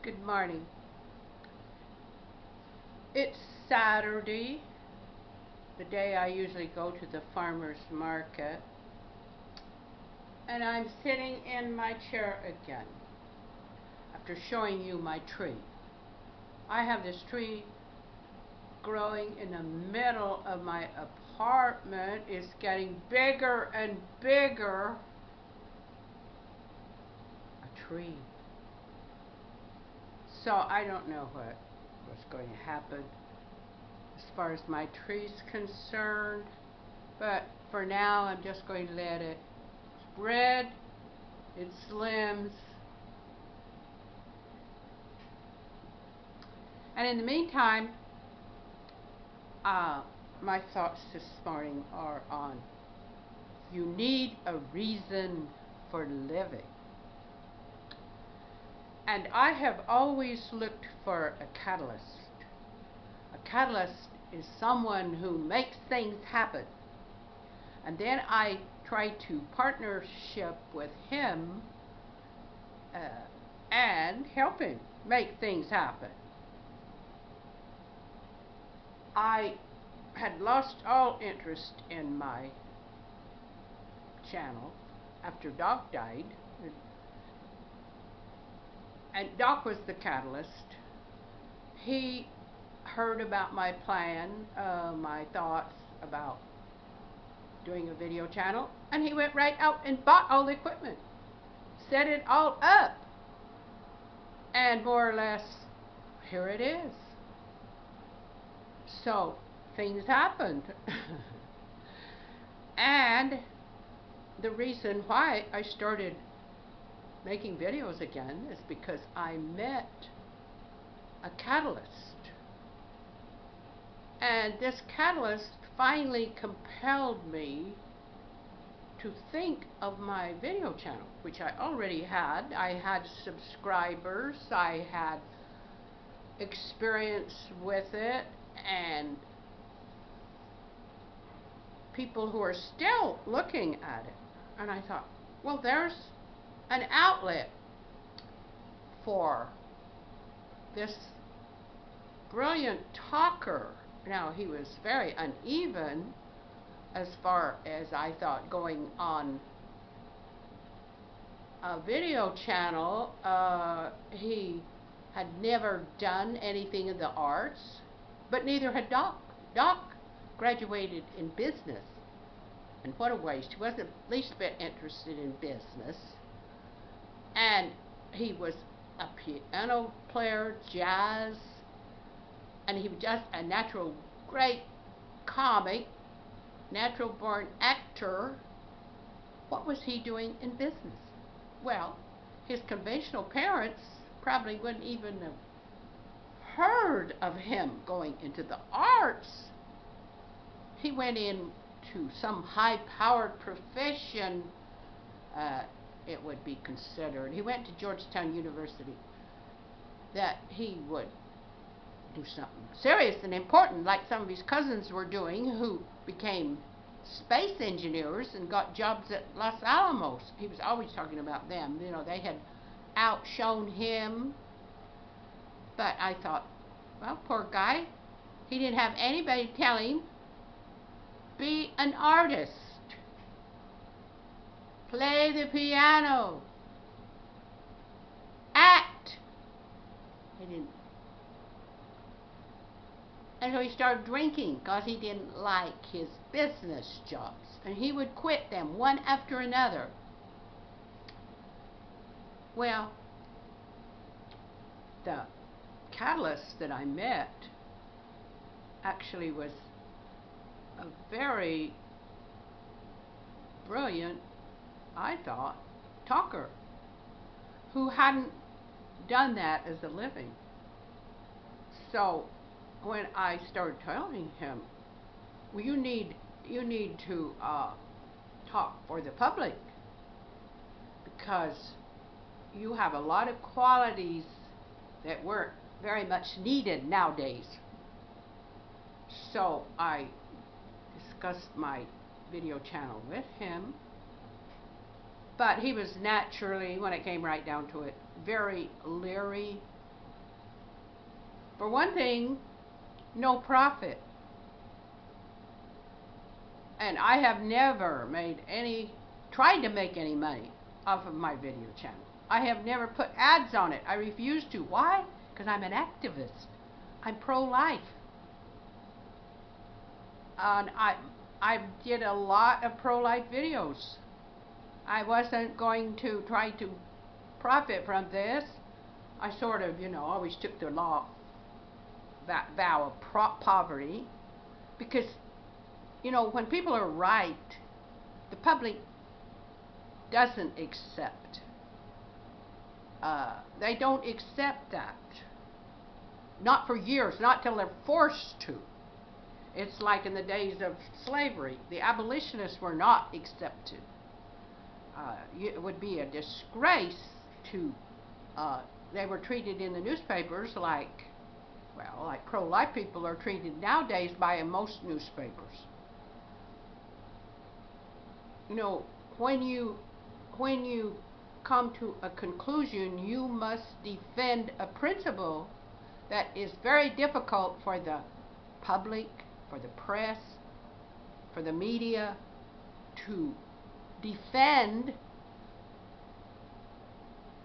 Good morning. It's Saturday, the day I usually go to the farmer's market, and I'm sitting in my chair again after showing you my tree. I have this tree growing in the middle of my apartment. It's getting bigger and bigger. A tree. So I don't know what's going to happen as far as my tree's concerned, but for now I'm just going to let it spread its limbs. And in the meantime, my thoughts this morning are on you need a reason for living. And I have always looked for a catalyst. A catalyst is someone who makes things happen. And then I try to partnership with him and help him make things happen. I had lost all interest in my channel after Doc died. And Doc was the catalyst. He heard about my plan, my thoughts about doing a video channel, and he went right out and bought all the equipment, set it all up, and more or less, here it is. So, things happened. And the reason why I started making videos again is because I met a catalyst. And this catalyst finally compelled me to think of my video channel, which I already had. I had subscribers, I had experience with it, and people who are still looking at it. And I thought, well, there's an outlet for this brilliant talker. Now, he was very uneven as far as I thought going on a video channel. He had never done anything in the arts, but neither had Doc. Doc graduated in business, and what a waste. He wasn't the least bit interested in business. And he was a piano player, jazz, and he was just a natural, great comic, natural born actor. What was he doing in business? Well, his conventional parents probably wouldn't even have heard of him going into the arts. He went into some high-powered profession, it would be considered. He went to Georgetown University, that he would do something serious and important like some of his cousins were doing, who became space engineers and got jobs at Los Alamos. He was always talking about them. You know, they had outshone him. But I thought, well, poor guy, he didn't have anybody tell him, be an artist. Play the piano. Act. He didn't. And so he started drinking because he didn't like his business jobs. And he would quit them one after another. Well, the catalyst that I met actually was a very brilliant, I thought, talker who hadn't done that as a living. So when I started telling him, well, you need to talk for the public because you have a lot of qualities that weren't very much needed nowadays. So I discussed my video channel with him, but he was naturally, when it came right down to it, very leery For one thing, no profit. And I have never tried to make any money off of my video channel. I have never put ads on it. I refuse to. Why? Because I'm an activist. I'm pro-life. And I did a lot of pro-life videos. I wasn't going to try to profit from this. I sort of, always took the vow of poverty, because, when people are right, the public doesn't accept. They don't accept that. Not for years, not till they're forced to. It's like in the days of slavery. The abolitionists were not accepted. It would be a disgrace to, they were treated in the newspapers like pro-life people are treated nowadays by most newspapers. When you come to a conclusion, you must defend a principle that is very difficult for the public, for the press, for the media to defend.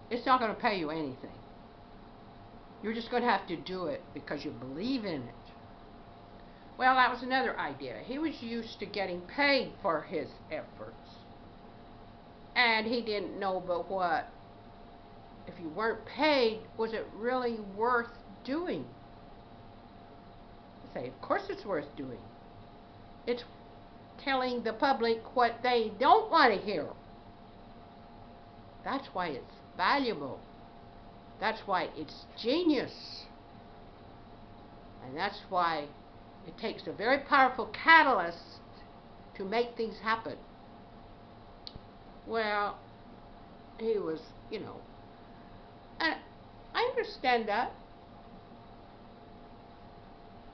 It's not going to pay you anything. You're just going to have to do it because you believe in it. Well, that was another idea. He was used to getting paid for his efforts. And he didn't know but what. If you weren't paid, was it really worth doing? I say, of course it's worth doing. It's telling the public what they don't want to hear. That's why it's valuable. That's why it's genius. And that's why it takes a very powerful catalyst to make things happen. Well, he was, and I understand that.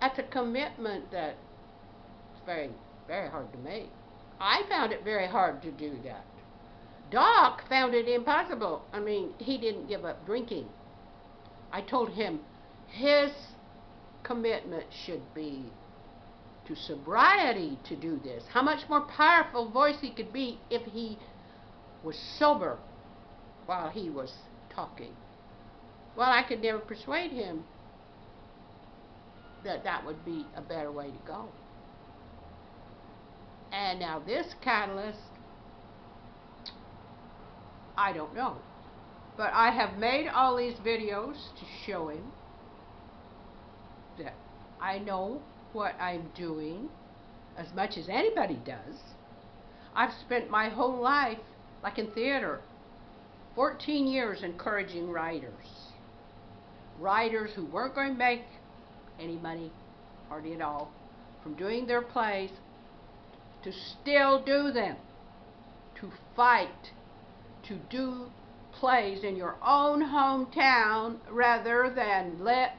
That's a commitment that's very, very hard to make. I found it very hard to do that. Doc found it impossible. I mean, he didn't give up drinking. I told him his commitment should be to sobriety to do this. How much more powerful voice he could be if he was sober while he was talking. Well, I could never persuade him that that would be a better way to go. And now this catalyst, I don't know. But I have made all these videos to show him that I know what I'm doing as much as anybody does. I've spent my whole life, like in theater, 14 years encouraging writers. Writers who weren't going to make any money, hardly at all, from doing their plays, to still do them, to fight, to do plays in your own hometown rather than let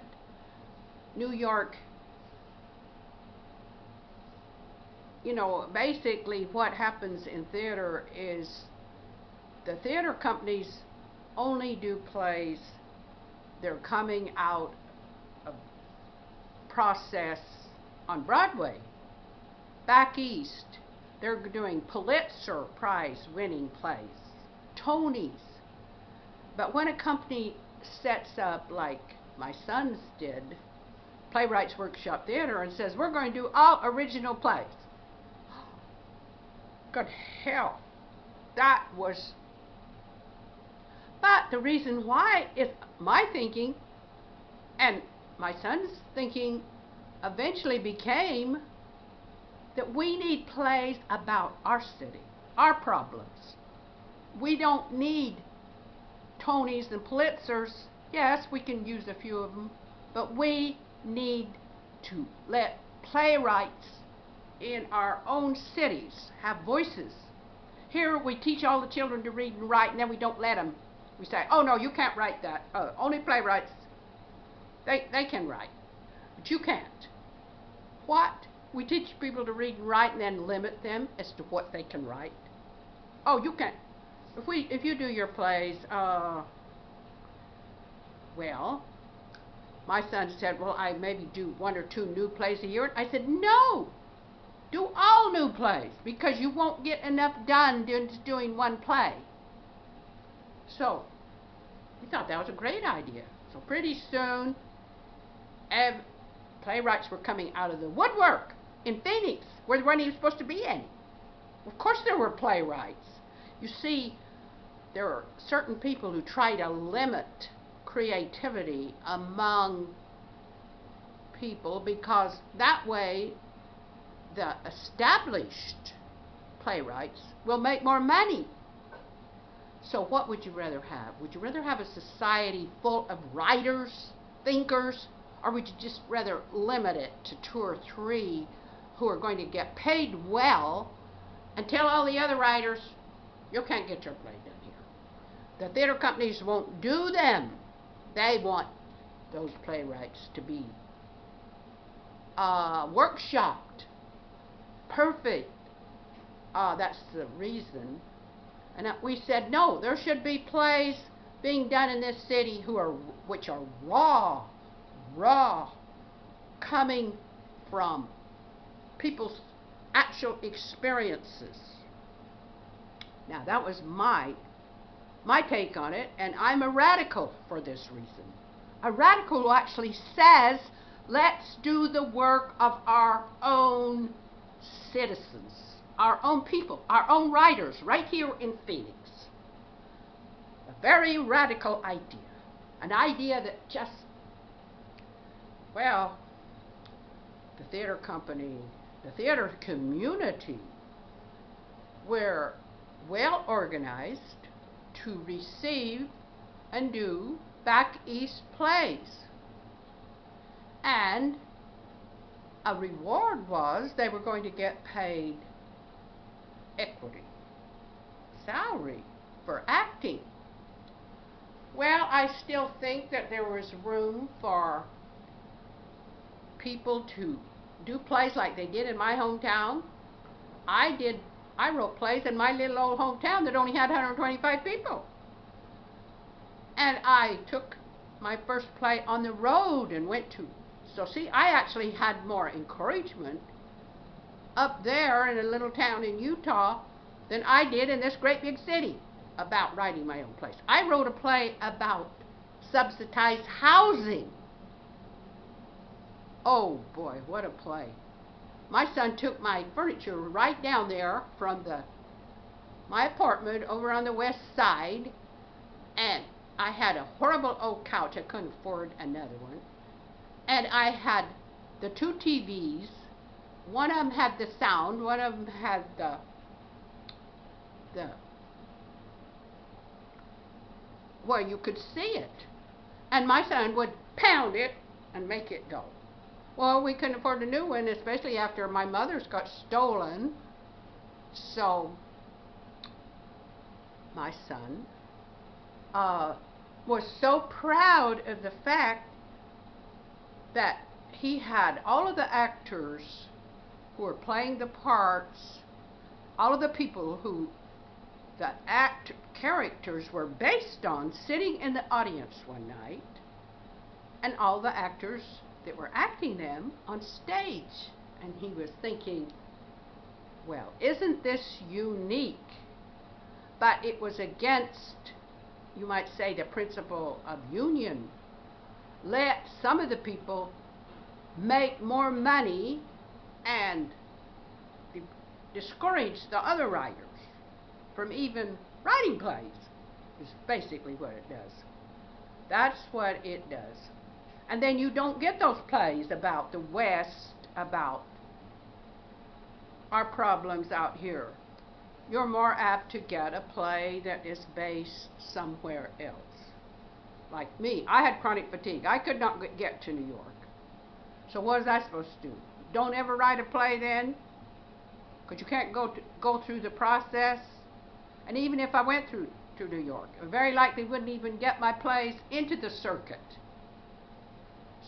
New York, basically what happens in theater is the theater companies only do plays. They're coming out of process on Broadway. Back east, they're doing Pulitzer Prize winning plays, Tonys. But when a company sets up, like my sons did, Playwrights Workshop Theater, and says, we're going to do all original plays. Good hell. That was... But the reason why is my thinking, and my son's thinking eventually became, that we need plays about our city, our problems. We don't need Tonys and Pulitzers. Yes, we can use a few of them, but we need to let playwrights in our own cities have voices. Here we teach all the children to read and write, and then we don't let them. We say, oh no, you can't write that. Only playwrights, they can write, but you can't. What? We teach people to read and write and then limit them as to what they can write. Oh, you can't. If you do your plays, well, My son said, well, I maybe do 1 or 2 new plays a year. I said, no, do all new plays, because you won't get enough done just doing 1 play. So we thought that was a great idea. So pretty soon, playwrights were coming out of the woodwork in Phoenix, where there weren't even supposed to be any. Of course there were playwrights. You see, there are certain people who try to limit creativity among people, because that way the established playwrights will make more money. So what would you rather have? Would you rather have a society full of writers, thinkers, or would you just rather limit it to 2 or 3 who are going to get paid well and tell all the other writers, you can't get your play done here? The theater companies won't do them. They want those playwrights to be workshopped, perfect. That's the reason. And we said, no, there should be plays being done in this city which are raw, coming from people's actual experiences. Now, that was my take on it, and I'm a radical for this reason. A radical who actually says, let's do the work of our own citizens, our own people, our own writers, right here in Phoenix. A very radical idea. An idea that just, well, the theater company, the theater community were well organized to receive and do back east plays. And a reward was they were going to get paid equity, salary for acting. Well, I still think that there was room for people to do plays like they did in my hometown. I wrote plays in my little old hometown that only had 125 people. And I took my first play on the road and went to, so see, I actually had more encouragement up there in a little town in Utah than I did in this great big city about writing my own plays. I wrote a play about subsidized housing. Oh boy, what a play. My son took my furniture right down there from my apartment over on the west side, and I had a horrible old couch. I couldn't afford another one. And I had the 2 TVs. One of them had the sound, one of them had the where you could see it. And my son would pound it and make it go. Well, we couldn't afford a new one, especially after my mother's got stolen. So my son was so proud of the fact that he had all of the actors who were playing the parts, all of the people who the characters were based on, sitting in the audience one night, and all the actors that were acting them on stage. And he was thinking, well, isn't this unique? But it was against, you might say, the principle of union. Let some of the people make more money and discourage the other writers from even writing plays, is basically what it does. That's what it does. And then you don't get those plays about the West, about our problems out here. You're more apt to get a play that is based somewhere else. Like me, I had chronic fatigue. I could not get to New York. So what was I supposed to do? Don't ever write a play then? Because you can't go through the process. And even if I went to New York, I very likely wouldn't even get my plays into the circuit.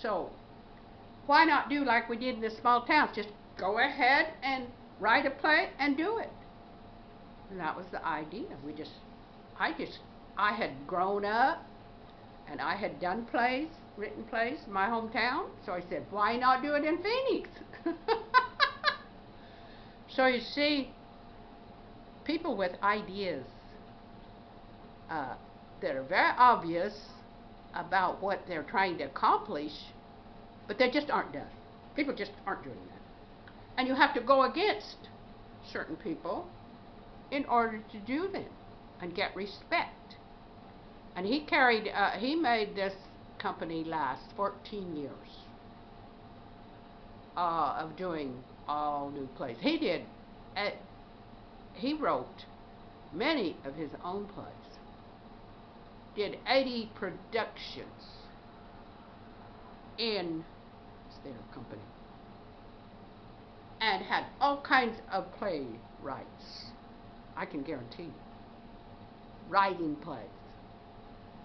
So why not do like we did in the small towns? Just go ahead and write a play and do it. And that was the idea. I had grown up and I had done plays written plays in my hometown. So I said, why not do it in Phoenix? So you see, people with ideas that are very obvious about what they're trying to accomplish, but they just aren't done. People just aren't doing that. And you have to go against certain people in order to do them and get respect. And he made this company last 14 years of doing all new plays. He wrote many of his own plays, did 80 productions in their company, and had all kinds of playwrights, I can guarantee you, writing plays.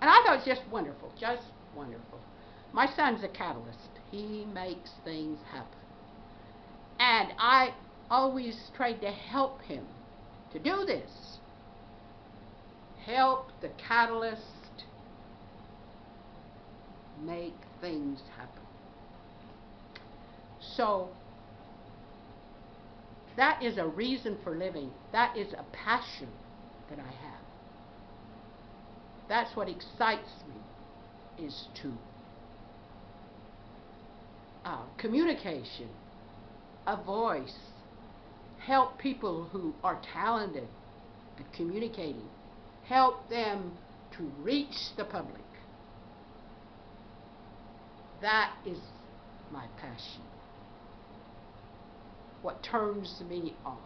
And I thought it was just wonderful, just wonderful. My son's a catalyst. He makes things happen. And I always tried to help him to do this. Help the catalyst make things happen. So that is a reason for living. That is a passion that I have. That's what excites me, is to communication, a voice, help people who are talented at communicating, help them to reach the public. That is my passion. What turns me on.